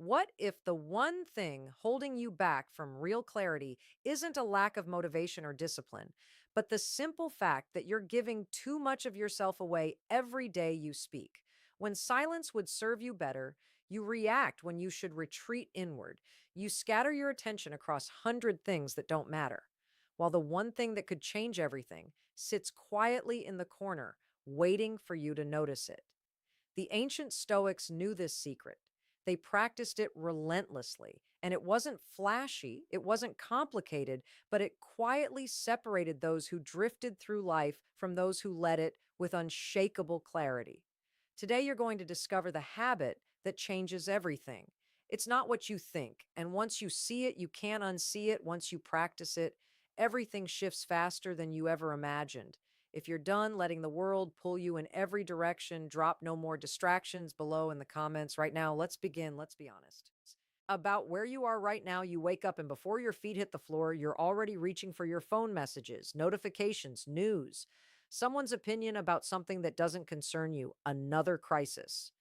What if the one thing holding you back from real clarity isn't a lack of motivation or discipline, but the simple fact that you're giving too much of yourself away every day you speak? When silence would serve you better, you react when you should retreat inward. You scatter your attention across 100 things that don't matter, while the one thing that could change everything sits quietly in the corner, waiting for you to notice it. The ancient Stoics knew this secret. They practiced it relentlessly, and it wasn't flashy, it wasn't complicated, but it quietly separated those who drifted through life from those who led it with unshakable clarity. Today, you're going to discover the habit that changes everything. It's not what you think, and once you see it, you can't unsee it. Once you practice it, everything shifts faster than you ever imagined. If you're done letting the world pull you in every direction, drop no more distractions below in the comments right now. Let's begin. Let's be honest. About where you are right now, you wake up and before your feet hit the floor, you're already reaching for your phone messages, notifications, news, someone's opinion about something that doesn't concern you, another crisis.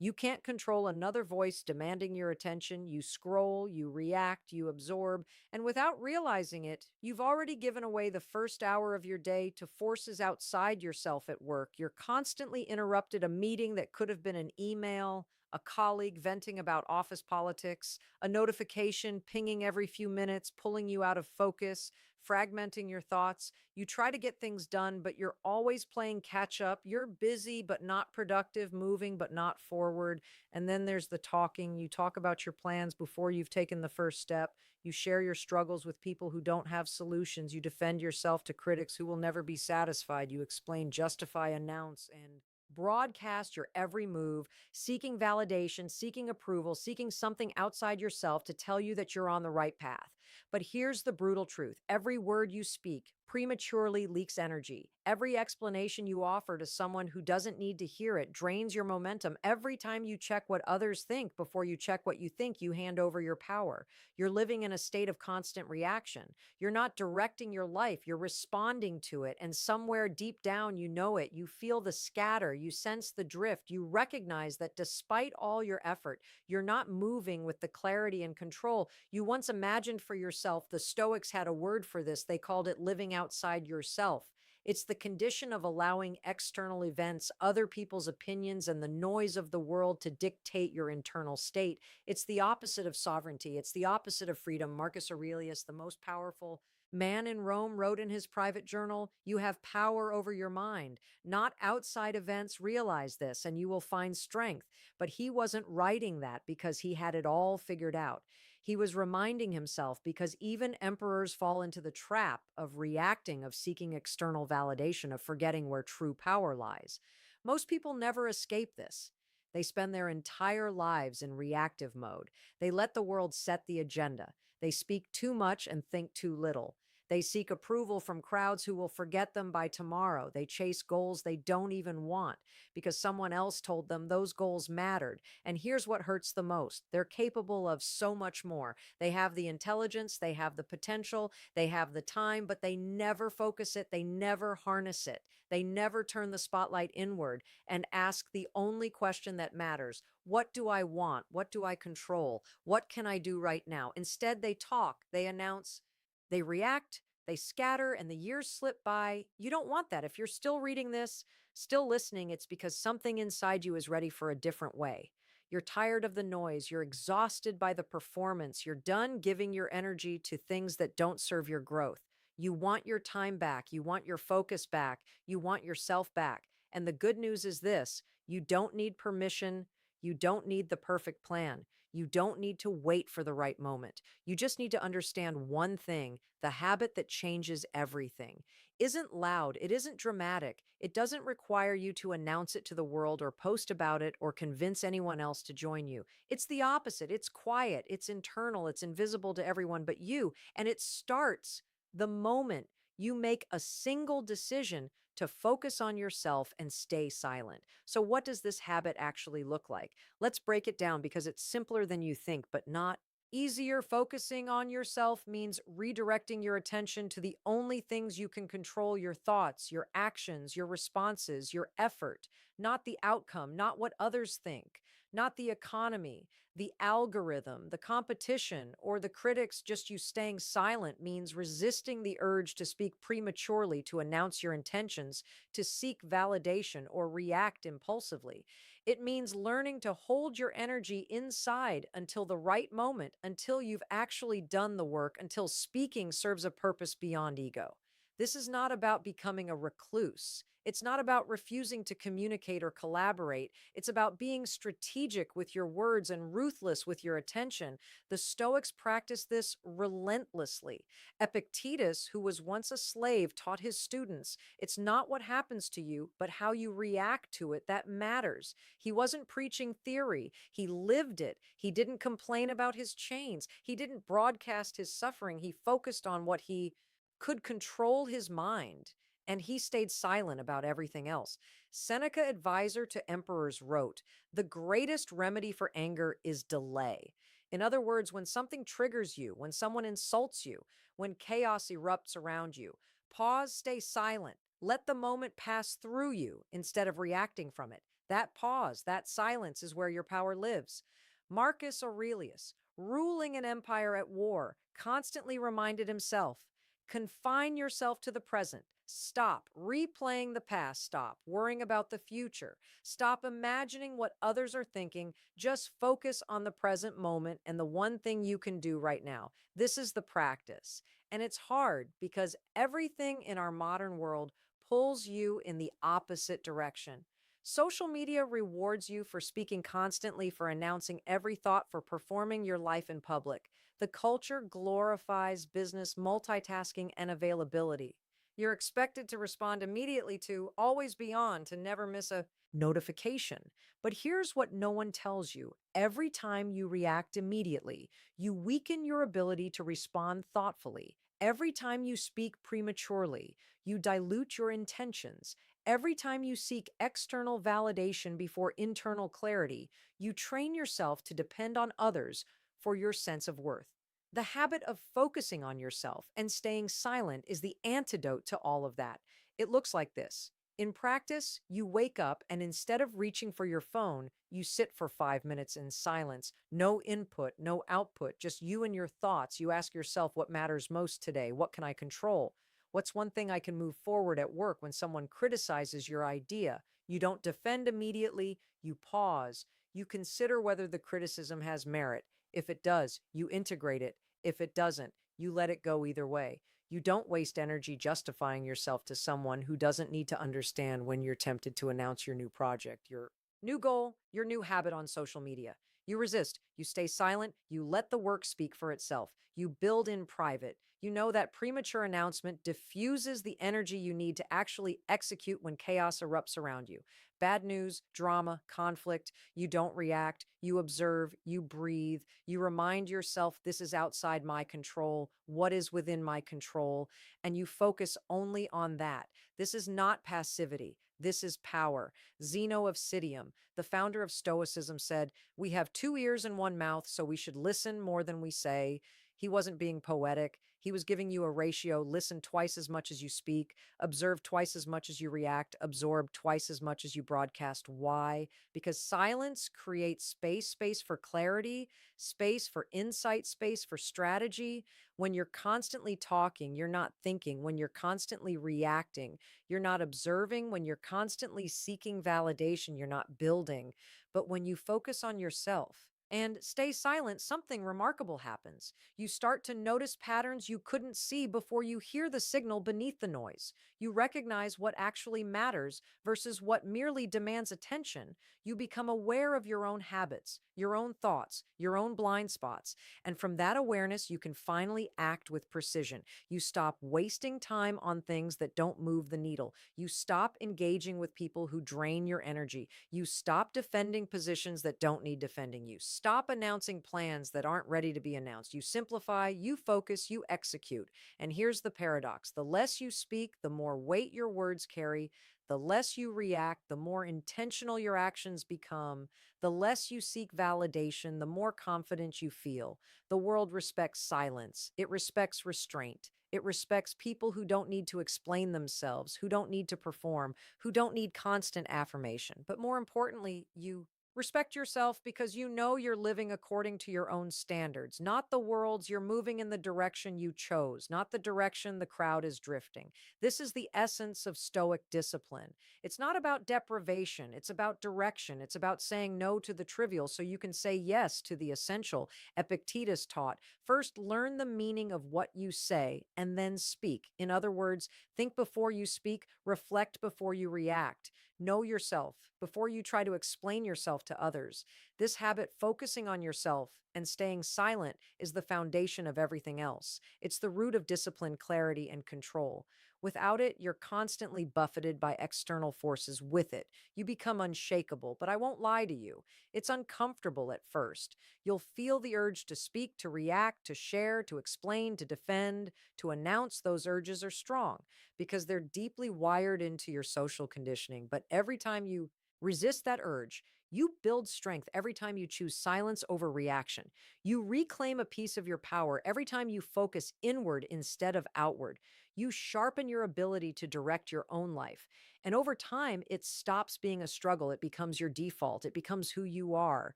You can't control another voice demanding your attention. You scroll, you react, you absorb, and without realizing it, you've already given away the first hour of your day to forces outside yourself at work. You're constantly interrupted a meeting that could have been an email, a colleague venting about office politics, a notification pinging every few minutes, pulling you out of focus, fragmenting your thoughts. You try to get things done, but you're always playing catch up. You're busy, but not productive, moving, but not forward. And then there's the talking. You talk about your plans before you've taken the first step. You share your struggles with people who don't have solutions. You defend yourself to critics who will never be satisfied. You explain, justify, announce, and broadcast your every move, seeking validation, seeking approval, seeking something outside yourself to tell you that you're on the right path. But here's the brutal truth: every word you speak prematurely leaks energy. Every explanation you offer to someone who doesn't need to hear it drains your momentum. Every time you check what others think before you check what you think, you hand over your power. You're living in a state of constant reaction. You're not directing your life, you're responding to it. And somewhere deep down, you know it. You feel the scatter, you sense the drift, you recognize that despite all your effort, you're not moving with the clarity and control you once imagined for yourself. The Stoics had a word for this. They called it living outside yourself. It's the condition of allowing external events, other people's opinions, and the noise of the world to dictate your internal state. It's the opposite of sovereignty. It's the opposite of freedom. Marcus Aurelius, the most powerful man in Rome, wrote in his private journal, "You have power over your mind. Not outside events realize this, and you will find strength." But he wasn't writing that because he had it all figured out. He was reminding himself because even emperors fall into the trap of reacting, of seeking external validation, of forgetting where true power lies. Most people never escape this. They spend their entire lives in reactive mode. They let the world set the agenda. They speak too much and think too little. They seek approval from crowds who will forget them by tomorrow. They chase goals they don't even want because someone else told them those goals mattered. And here's what hurts the most: they're capable of so much more. They have the intelligence, they have the potential, they have the time, but they never focus it, they never harness it. They never turn the spotlight inward and ask the only question that matters: what do I want? What do I control? What can I do right now? Instead, they talk, they announce, they react, they scatter, and the years slip by. You don't want that. If you're still reading this, still listening, it's because something inside you is ready for a different way. You're tired of the noise. You're exhausted by the performance. You're done giving your energy to things that don't serve your growth. You want your time back. You want your focus back. You want yourself back. And the good news is this: you don't need permission. You don't need the perfect plan. You don't need to wait for the right moment. You just need to understand one thing: the habit that changes everything isn't loud, it isn't dramatic, it doesn't require you to announce it to the world or post about it or convince anyone else to join you. It's the opposite. It's quiet, it's internal, it's invisible to everyone but you. And it starts the moment you make a single decision to focus on yourself and stay silent. So, what does this habit actually look like? Let's break it down because it's simpler than you think, but not easier. Focusing on yourself means redirecting your attention to the only things you can control: your thoughts, your actions, your responses, your effort, not the outcome, not what others think, not the economy. The algorithm, the competition, or the critics just you staying silent means resisting the urge to speak prematurely, to announce your intentions, to seek validation, or react impulsively. It means learning to hold your energy inside until the right moment, until you've actually done the work, until speaking serves a purpose beyond ego. This is not about becoming a recluse. It's not about refusing to communicate or collaborate. It's about being strategic with your words and ruthless with your attention. The Stoics practiced this relentlessly. Epictetus, who was once a slave, taught his students it's not what happens to you, but how you react to it that matters. He wasn't preaching theory, he lived it. He didn't complain about his chains, he didn't broadcast his suffering. He focused on what he could control his mind, and he stayed silent about everything else. Seneca, advisor to emperors, wrote, "The greatest remedy for anger is delay." In other words, when something triggers you, when someone insults you, when chaos erupts around you, pause, stay silent. Let the moment pass through you instead of reacting from it. That pause, that silence is where your power lives. Marcus Aurelius, ruling an empire at war, constantly reminded himself, confine yourself to the present. Stop replaying the past. Stop worrying about the future. Stop imagining what others are thinking. Just focus on the present moment and the one thing you can do right now. This is the practice. And it's hard because everything in our modern world pulls you in the opposite direction. Social media rewards you for speaking constantly, for announcing every thought, for performing your life in public. The culture glorifies business multitasking and availability. You're expected to respond immediately, to always be on, to never miss a notification. But here's what no one tells you: every time you react immediately, you weaken your ability to respond thoughtfully. Every time you speak prematurely, you dilute your intentions. Every time you seek external validation before internal clarity, you train yourself to depend on others for your sense of worth. The habit of focusing on yourself and staying silent is the antidote to all of that. It looks like this. In practice, you wake up and instead of reaching for your phone, you sit for 5 minutes in silence. No input, no output, just you and your thoughts. You ask yourself what matters most today. What can I control? What's one thing I can move forward at work when someone criticizes your idea? You don't defend immediately, you pause. You consider whether the criticism has merit. If it does, you integrate it. If it doesn't, you let it go either way. You don't waste energy justifying yourself to someone who doesn't need to understand when you're tempted to announce your new project, your new goal, your new habit on social media. You resist, you stay silent, you let the work speak for itself. You build in private. You know that premature announcement diffuses the energy you need to actually execute when chaos erupts around you. Bad news, drama, conflict, you don't react, you observe, you breathe, you remind yourself this is outside my control, what is within my control, and you focus only on that. This is not passivity. This is power. Zeno of Citium, the founder of Stoicism, said, "We have two ears and one mouth, so we should listen more than we say." He wasn't being poetic. He was giving you a ratio: listen twice as much as you speak, observe twice as much as you react, absorb twice as much as you broadcast. Why? Because silence creates space for clarity, space for insight, space for strategy. When you're constantly talking, you're not thinking. When you're constantly reacting, you're not observing. When you're constantly seeking validation, you're not building. But when you focus on yourself and stay silent, something remarkable happens. You start to notice patterns you couldn't see before. You hear the signal beneath the noise. You recognize what actually matters versus what merely demands attention. You become aware of your own habits, your own thoughts, your own blind spots. And from that awareness, you can finally act with precision. You stop wasting time on things that don't move the needle. You stop engaging with people who drain your energy. You stop defending positions that don't need defending. You stop announcing plans that aren't ready to be announced. You simplify, you focus, you execute. And here's the paradox: the less you speak, the more weight your words carry. The less you react, the more intentional your actions become. The less you seek validation, the more confident you feel. The world respects silence. It respects restraint. It respects people who don't need to explain themselves, who don't need to perform, who don't need constant affirmation. But more importantly, you Respect yourself because you know you're living according to your own standards, not the world's. You're moving in the direction you chose, not the direction the crowd is drifting. This is the essence of Stoic discipline. It's not about deprivation, it's about direction. It's about saying no to the trivial so you can say yes to the essential. Epictetus taught first, learn the meaning of what you say and then speak. In other words, think before you speak, reflect before you react. Know yourself before you try to explain yourself to others. This habit, focusing on yourself and staying silent, is the foundation of everything else. It's the root of discipline, clarity, and control. Without it, you're constantly buffeted by external forces. With it, you become unshakable. But I won't lie to you, it's uncomfortable at first. You'll feel the urge to speak, to react, to share, to explain, to defend, to announce. Those urges are strong because they're deeply wired into your social conditioning. But every time you resist that urge, you build strength every time you choose silence over reaction. You reclaim a piece of your power every time you focus inward instead of outward. You sharpen your ability to direct your own life. And over time, it stops being a struggle. It becomes your default. It becomes who you are.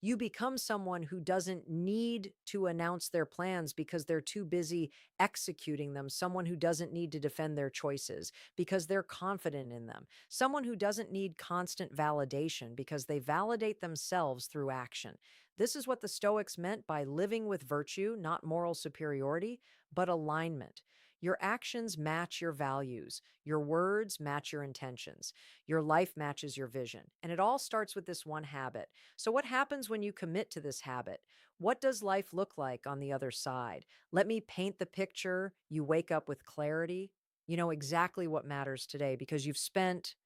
You become someone who doesn't need to announce their plans because they're too busy executing them, someone who doesn't need to defend their choices because they're confident in them, someone who doesn't need constant validation because they validate themselves through action. This is what the Stoics meant by living with virtue, not moral superiority, but alignment. Your actions match your values. Your words match your intentions. Your life matches your vision. And it all starts with this one habit. So, what happens when you commit to this habit? What does life look like on the other side? Let me paint the picture. You wake up with clarity. You know exactly what matters today because you've spent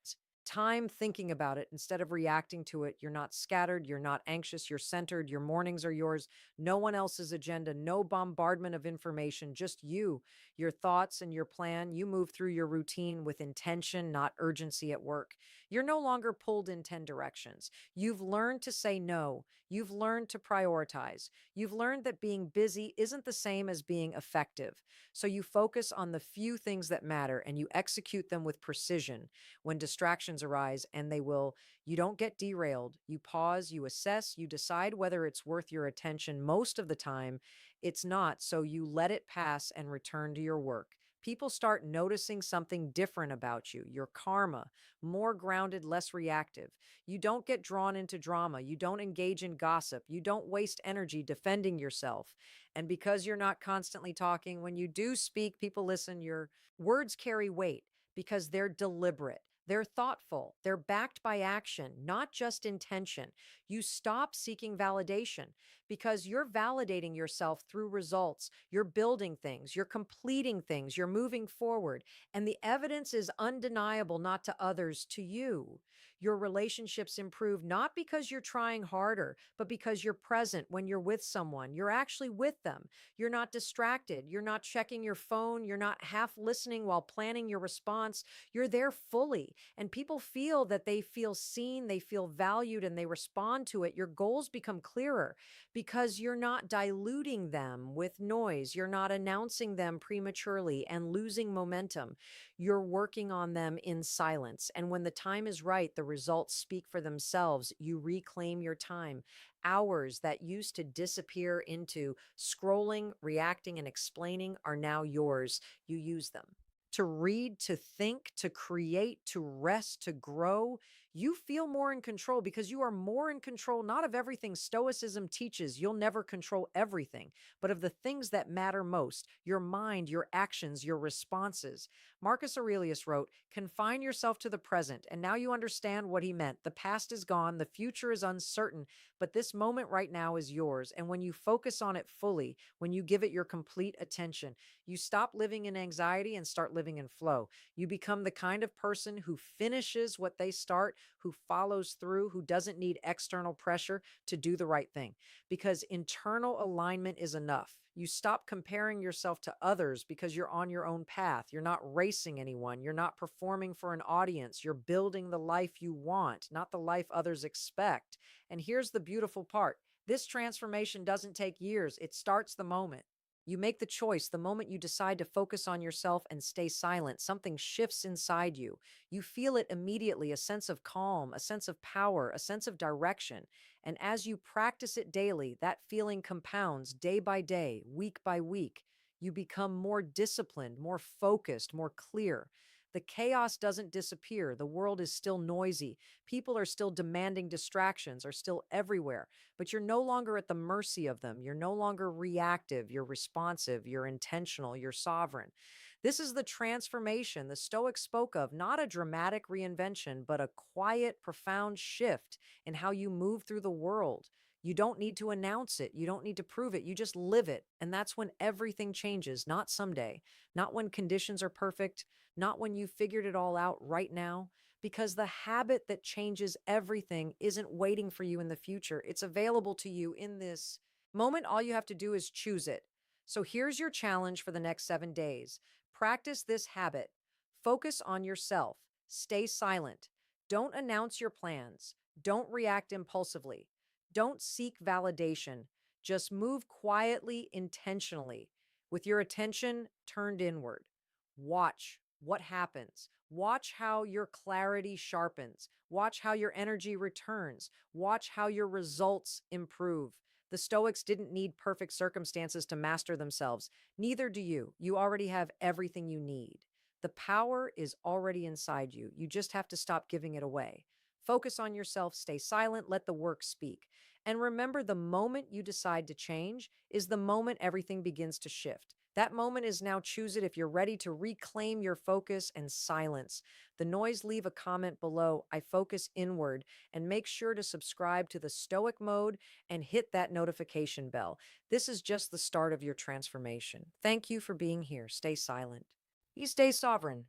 time thinking about it instead of reacting to it. You're not scattered. You're not anxious. You're centered. Your mornings are yours. No one else's agenda, no bombardment of information, just you, your thoughts, and your plan. You move through your routine with intention, not urgency at work. You're no longer pulled in 10 directions. You've learned to say no. You've learned to prioritize. You've learned that being busy isn't the same as being effective. So you focus on the few things that matter and you execute them with precision when distractions arise, and they will. You don't get derailed. You pause, you assess, you decide whether it's worth your attention. Most of the time, it's not. So you let it pass and return to your work. People start noticing something different about you, your karma, more grounded, less reactive. You don't get drawn into drama. You don't engage in gossip. You don't waste energy defending yourself. And because you're not constantly talking, when you do speak, people listen. Your words carry weight because they're deliberate. They're thoughtful. They're backed by action, not just intention. You stop seeking validation because you're validating yourself through results. You're building things, you're completing things, you're moving forward. And the evidence is undeniable, not to others, to you. Your relationships improve not because you're trying harder, but because you're present when you're with someone. You're actually with them. You're not distracted. You're not checking your phone. You're not half listening while planning your response. You're there fully. And people feel that they feel seen, they feel valued, and they respond to it. Your goals become clearer because you're not diluting them with noise. You're not announcing them prematurely and losing momentum. You're working on them in silence. And when the time is right, the results speak for themselves. You reclaim your time. Hours that used to disappear into scrolling, reacting, and explaining are now yours. You use them to read, to think, to create, to rest, to grow. You feel more in control because you are more in control, not of everything Stoicism teaches. You'll never control everything, but of the things that matter most: your mind, your actions, your responses. Marcus Aurelius wrote, confine yourself to the present. And now you understand what he meant. The past is gone, the future is uncertain, but this moment right now is yours. And when you focus on it fully, when you give it your complete attention, you stop living in anxiety and start living in flow. You become the kind of person who finishes what they start, who follows through, who doesn't need external pressure to do the right thing, because internal alignment is enough. You stop comparing yourself to others because you're on your own path. You're not racing anyone. You're not performing for an audience. You're building the life you want, not the life others expect. And here's the beautiful part: this transformation doesn't take years, it starts the moment You make the choice the moment you decide to focus on yourself and stay silent. Something shifts inside you. You feel it immediately, a sense of calm, a sense of power, a sense of direction. And as you practice it daily, that feeling compounds day by day, week by week. You become more disciplined, more focused, more clear. The chaos doesn't disappear. The world is still noisy. People are still demanding distractions, are still everywhere, but you're no longer at the mercy of them. You're no longer reactive. You're responsive. You're intentional. You're sovereign. This is the transformation the Stoics spoke of, not a dramatic reinvention, but a quiet, profound shift in how you move through the world. You don't need to announce it. You don't need to prove it. You just live it. And that's when everything changes, not someday, not when conditions are perfect, not when you figured it all out right now, because the habit that changes everything isn't waiting for you in the future. It's available to you in this moment. All you have to do is choose it. So here's your challenge for the next 7 days. Practice this habit. Focus on yourself. Stay silent. Don't announce your plans. Don't react impulsively. Don't seek validation. Just move quietly, intentionally, with your attention turned inward. Watch what happens. Watch how your clarity sharpens. Watch how your energy returns. Watch how your results improve. The Stoics didn't need perfect circumstances to master themselves. Neither do you. You already have everything you need. The power is already inside you. You just have to stop giving it away. Focus on yourself, stay silent, let the work speak. And remember, the moment you decide to change is the moment everything begins to shift. That moment is now. Choose it if you're ready to reclaim your focus and silence. The noise, leave a comment below. I focus inward, and make sure to subscribe to the Stoic Mode and hit that notification bell. This is just the start of your transformation. Thank you for being here. Stay silent. You stay sovereign.